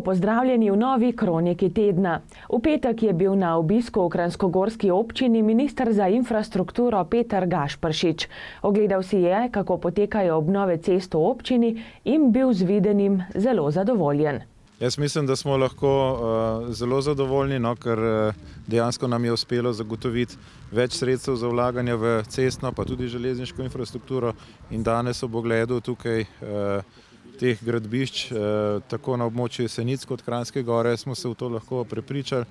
pozdravljeni v novi kroniki tedna. V petek je bil na obisku v kranjskogorski občini minister za infrastrukturo Peter Gašperšič. Ogledal si je, kako potekajo obnove cest v občini in bil z videnim zelo zadovoljen. Jaz mislim, da smo lahko zelo zadovoljni, ker dejansko nam je uspelo zagotoviti več sredstev za vlaganje v cestno, pa tudi železniško infrastrukturo. In danes ob ogledu tukaj teh gradbišč, tako na območju Jesenic kot Kranjske Gore, smo se v to lahko prepričali.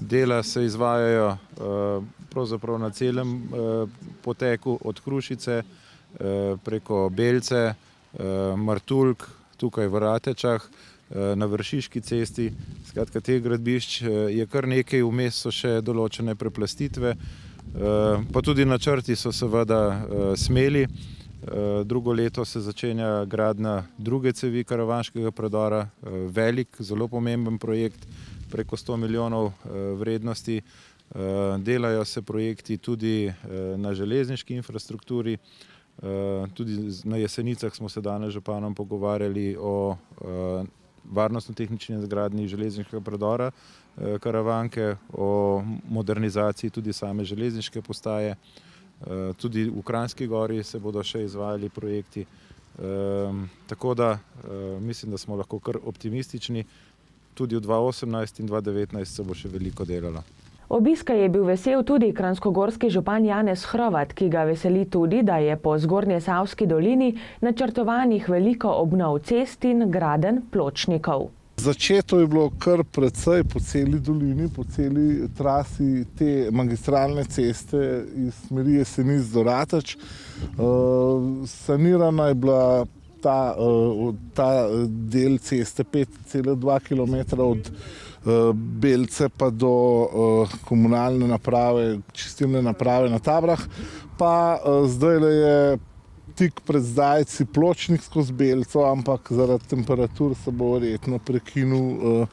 Dela se izvajajo pravzaprav na celem poteku, od Hrušice preko Belce, Martuljk, tukaj v Ratečah, na Vršiški cesti. Skratka, teh gradbišč je kar nekaj, vmes so še določene preplastitve, pa tudi načrti so seveda smeli. Drugo leto se začenja gradnja druge cevi karavanškega predora, velik, zelo pomemben projekt, preko 100 milijonov vrednosti. Delajo se projekti tudi na železniški infrastrukturi. Tudi na Jesenicah smo se danes z županom pogovarjali o varnostno-tehnični izgradnji železniškega predora Karavanke, o modernizaciji tudi same železniške postaje. Tudi v Kranjski Gori se bodo še izvajali projekti. Tako da mislim, da smo lahko kar optimistični. Tudi v 2018 in 2019 se bo še veliko delalo. Obiska je bil vesel tudi kranjskogorski župan Janez Hrovat, ki ga veseli tudi, da je po Zgornjesavski dolini načrtovanih veliko obnov cest in gradenj pločnikov. Začeto je bilo kar precej po celi dolini, po celi trasi te magistralne ceste iz smeri Jesenic do Rateč. Sanirana je bila ta del ceste 5,2 km od Belce pa do komunalne naprave, čistilne naprave na Tabrah, pa zdaj je tik pred zdajci pločnik skozi Belco, ampak zaradi temperatur se bo verjetno prekinil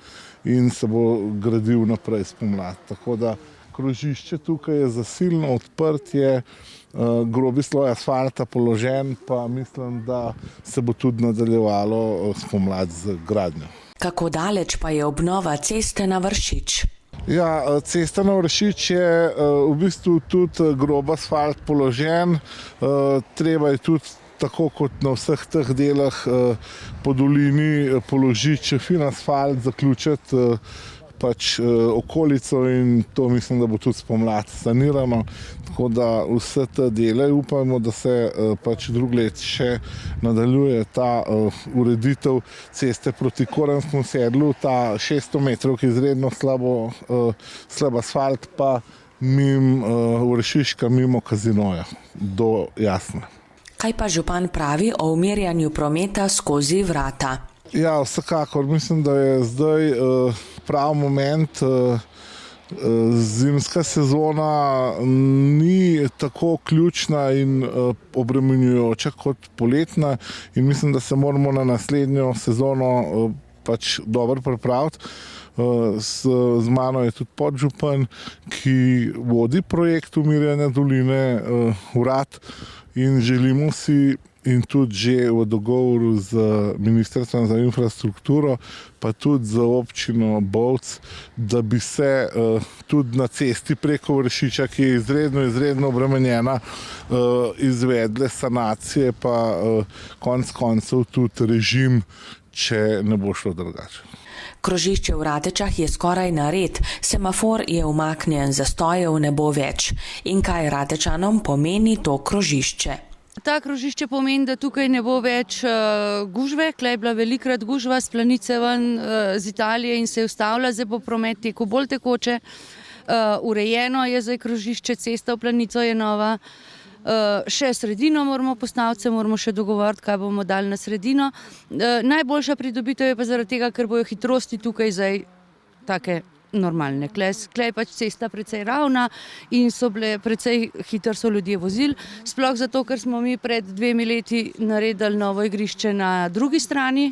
in se bo gradil naprej spomladi. Tako da krožišče tukaj je zasilno, odprt je, grobi sloj asfalta položen, pa mislim, da se bo tudi nadaljevalo spomladi z gradnjo. Kako daleč pa je obnova ceste na Vršič? Ja, cesta na Vršič je v bistvu tudi grob asfalt položen. Treba je tudi, tako kot na vseh teh delah po dolini, položiti še fin asfalt, zaključiti okolico in to mislim, da bo tudi spomladi sanirano. Tako da vse te dele upamo, da se drugo leto še nadaljuje ta ureditev ceste proti Korenskemu sedlu, ta 600 metrov, ki je izredno slab asfalt, pa Vršiška mimo Kazinoja do Jasne. Kaj pa župan pravi o umirjanju prometa skozi Vrata? Ja, vsekakor. Mislim, da je zdaj pravi moment. Zimska sezona ni tako ključna in obremenjujoča kot poletna in mislim, da se moramo na naslednjo sezono dobro pripraviti. Z mano je tudi podžupan, ki vodi projekt umirjanja doline Vrat in želimo si, in tudi že v dogovoru z Ministrstvom za infrastrukturo, pa tudi za občino Bovc, da bi se tudi na cesti preko Vršiča, ki je izredno obremenjena, izvedle sanacije, pa konec koncev tudi režim, če ne bo šlo drugače. Krožišče v Ratečah je skoraj nared, semafor je umaknjen, zastojev ne bo več. In kaj Ratečanom pomeni to krožišče? Ta krožišče pomeni, da tukaj ne bo več gužve. Klej je bila velikrat gužva s Planice ven z Italije in se je ustavila, zdaj bo promet tekel bolj tekoče. Urejeno je zdaj krožišče, cesta v Planico je nova. Še sredino moramo postaviti, se moramo še dogovoriti, kaj bomo dali na sredino. Najboljša pridobitev je pa zaradi tega, ker bojo hitrosti tukaj zdaj take normalne. Klej pač cesta precej ravna in so bile precej hitro so ljudje vozili. Sploh zato, ker smo mi pred 2 leti naredili novo igrišče na drugi strani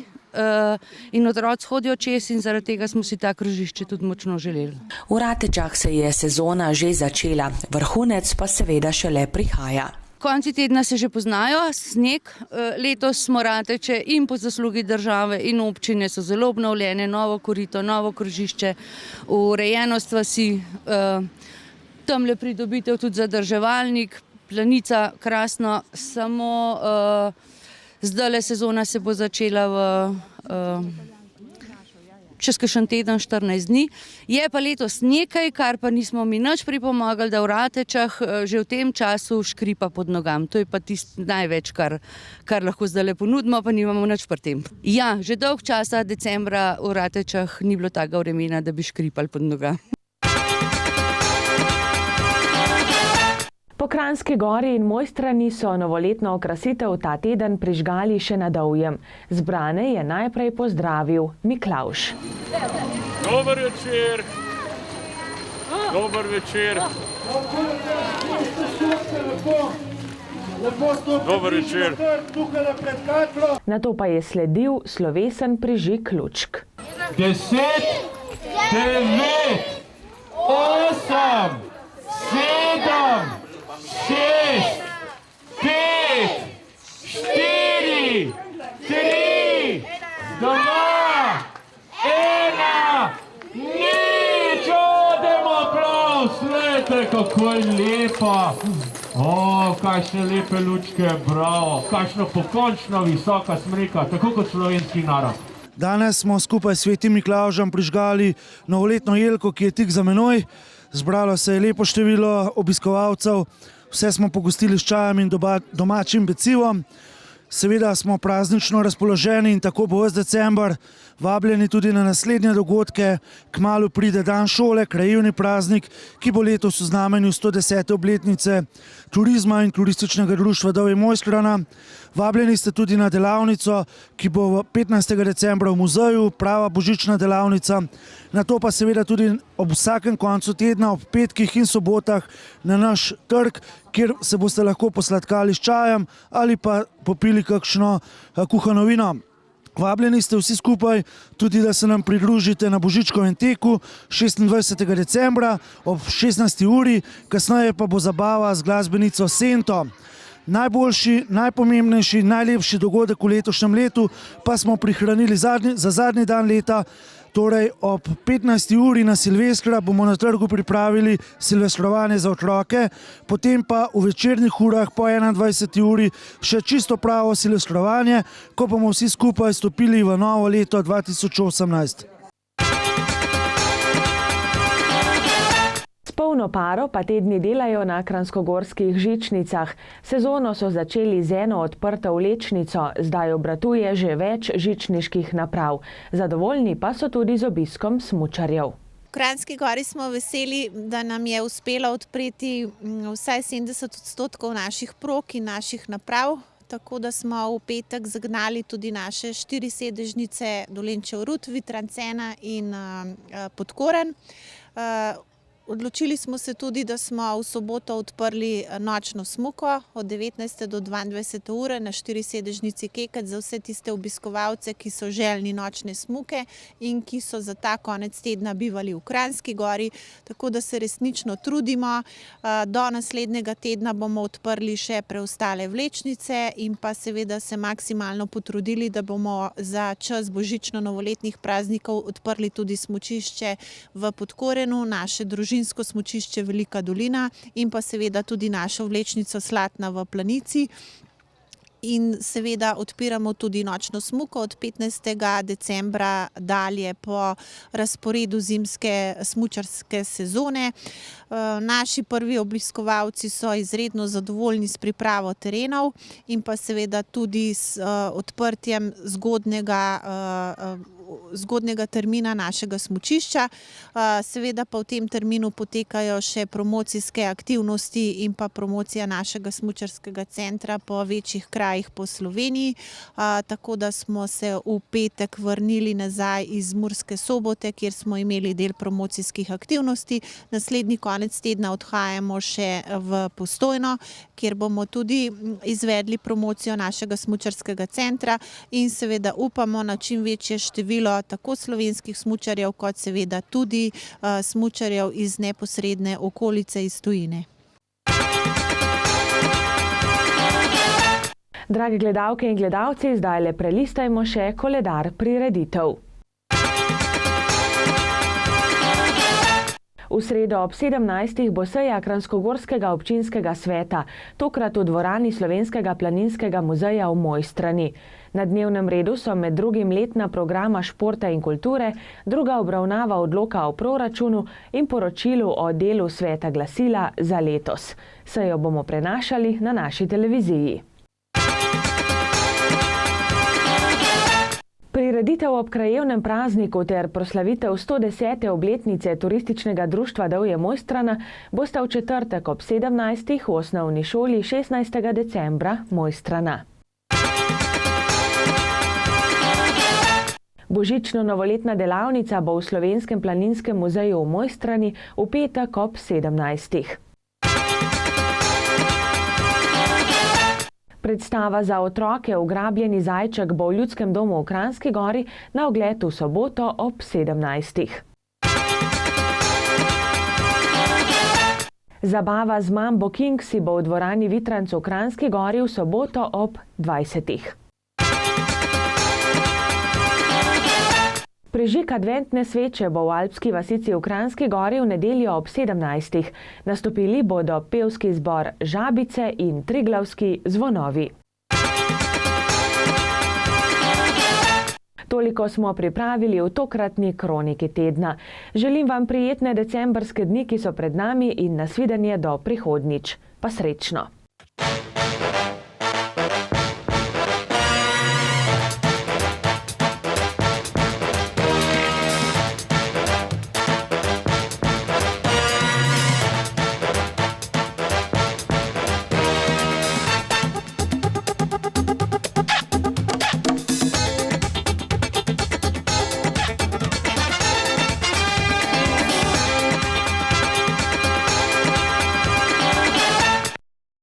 in otroci hodijo čez in zaradi tega smo si ta krožišče tudi močno želeli. V Ratečah se je sezona že začela, vrhunec pa seveda šele prihaja. Konci tedna se že poznajo, sneg. Letos smo Rateče in po zaslugi države in občine so zelo obnovljene, novo korito, novo krožišče, urejenost vasi, tamle pridobitev tudi zadrževalnik, Planica krasno, samo zdajle sezona se bo začela čez kakšen teden, 14 dni. Je pa letos nekaj, kar pa nismo mi nič pripomagali, da v Ratečah že v tem času škripa pod nogam. To je pa tisto največ, kar lahko zdajle ponudimo, pa nimamo nič pri tem. Ja, že dolg časa decembra v Ratečah ni bilo takega vremena, da bi škripali pod nogam. Po Kranjski gori in Mojstrani so novoletno okrasitev ta teden prižgali še na Dovjem. Zbrane je najprej pozdravil Miklavž. Dober večer. Dober večer. Dober večer. Nato pa je sledil slovesen prižig lučk. 10, 9, 8, 7, 6, 5, 4, 3, 2, 1, nič, odemo aplauz, glejte, kako je lepa. O, kakšne lepe lučke, bravo, kakšno pokončno visoka smreka, tako kot slovenski narod. Danes smo skupaj s Svetim Miklavžem prižgali novoletno jelko, ki je tik za menoj. Zbralo se je lepo število obiskovalcev, vse smo pogostili s čajem in domačim pecivom. Seveda smo praznično razpoloženi in tako bo ves december. Vabljeni tudi na naslednje dogodke. Kmalu pride dan šole, krajevni praznik, ki bo letos v znamenju 110. obletnice turizma in turističnega društva Dovje Mojstrana. Vabljeni ste tudi na delavnico, ki bo 15. decembra v muzeju, prava božična delavnica. Nato pa seveda tudi ob vsakem koncu tedna, ob petkih in sobotah na naš trg, kjer se boste lahko posladkali s čajem ali pa popili kakšno kuhano vino. Vabljeni ste vsi skupaj tudi, da se nam pridružite na božičkovem teku 26. decembra ob 16. uri, kasneje pa bo zabava z glasbenico Sento. Najboljši, najpomembnejši, najlepši dogodek v letošnjem letu pa smo prihranili za zadnji dan leta. Torej ob 15. uri na Silvestra bomo na trgu pripravili silvestrovanje za otroke, potem pa v večernih urah po 21. uri še čisto pravo silvestrovanje, ko bomo vsi skupaj stopili v novo leto 2018. S polno paro pa te dni delajo na kranjskogorskih žičnicah. Sezono so začeli z eno odprto vlečnico, zdaj obratuje že več žičniških naprav. Zadovoljni pa so tudi z obiskom smučarjev. V Kranjski gori smo veseli, da nam je uspelo odpreti vsaj 70% naših prog in naših naprav, tako da smo v petek zagnali tudi naše 4 sedežnice Dolenčev Rud, Vitrancena in Podkoren. Odločili smo se tudi, da smo v soboto odprli nočno smuko od 19. do 22. ure na 4 sedežnici Kekec za vse tiste obiskovalce, ki so željni nočne smuke in ki so za ta konec tedna bivali v Kranjski gori, tako da se resnično trudimo. Do naslednjega tedna bomo odprli še preostale vlečnice in pa seveda se maksimalno potrudili, da bomo za čas božično-novoletnih praznikov odprli tudi smučišče v Podkorenu, naše družinsko smučišče Velika dolina in pa seveda tudi našo vlečnico Slatna v Planici. In seveda odpiramo tudi nočno smuko od 15. decembra dalje po razporedu zimske smučarske sezone. Naši prvi obiskovalci so izredno zadovoljni s pripravo terenov in pa seveda tudi s odprtjem zgodnega termina našega smučišča. Seveda pa v tem terminu potekajo še promocijske aktivnosti in pa promocija našega smučarskega centra po večjih krajih po Sloveniji. Tako da smo se v petek vrnili nazaj iz Murske Sobote, kjer smo imeli del promocijskih aktivnosti. Naslednji konec tedna odhajamo še v Postojno, kjer bomo tudi izvedli promocijo našega smučarskega centra in seveda upamo na čim večje število tako slovenskih smučarjev, kot seveda tudi smučarjev iz neposredne okolice, iz tujine. Drage gledalke in gledalci, zdaj le prelistajmo še koledar prireditev. V sredo ob 17. bo seja Kranjskogorskega občinskega sveta, tokrat v dvorani Slovenskega planinskega muzeja v Mojstrani. Na dnevnem redu so med drugim letna programa športa in kulture, druga obravnava odloka o proračunu in poročilu o delu sveta glasila za letos. Sejo bomo prenašali na naši televiziji. Prireditev ob krajevnem prazniku ter proslavitev 110. obletnice turističnega društva Dovje Mojstrana bosta v četrtek ob 17. v osnovni šoli 16. decembra Mojstrana. Božično-novoletna delavnica bo v Slovenskem planinskem muzeju v Mojstrani v petek ob 17. Predstava za otroke Ugrabljeni zajček bo v Ljudskem domu v Kranjski Gori na ogled v soboto ob 17. Zabava z Mambo Kingsi bo v dvorani Vitranc v Kranjski Gori v soboto ob 20. Prižig adventne sveče bo v Alpski vasici v Kranjski Gori v nedeljo ob 17. Nastopili bodo pevski zbor Žabice in Triglavski zvonovi. Toliko smo pripravili v tokratni kroniki tedna. Želim vam prijetne decembrske dni, ki so pred nami, in nasvidenje do prihodnjič. Pa srečno!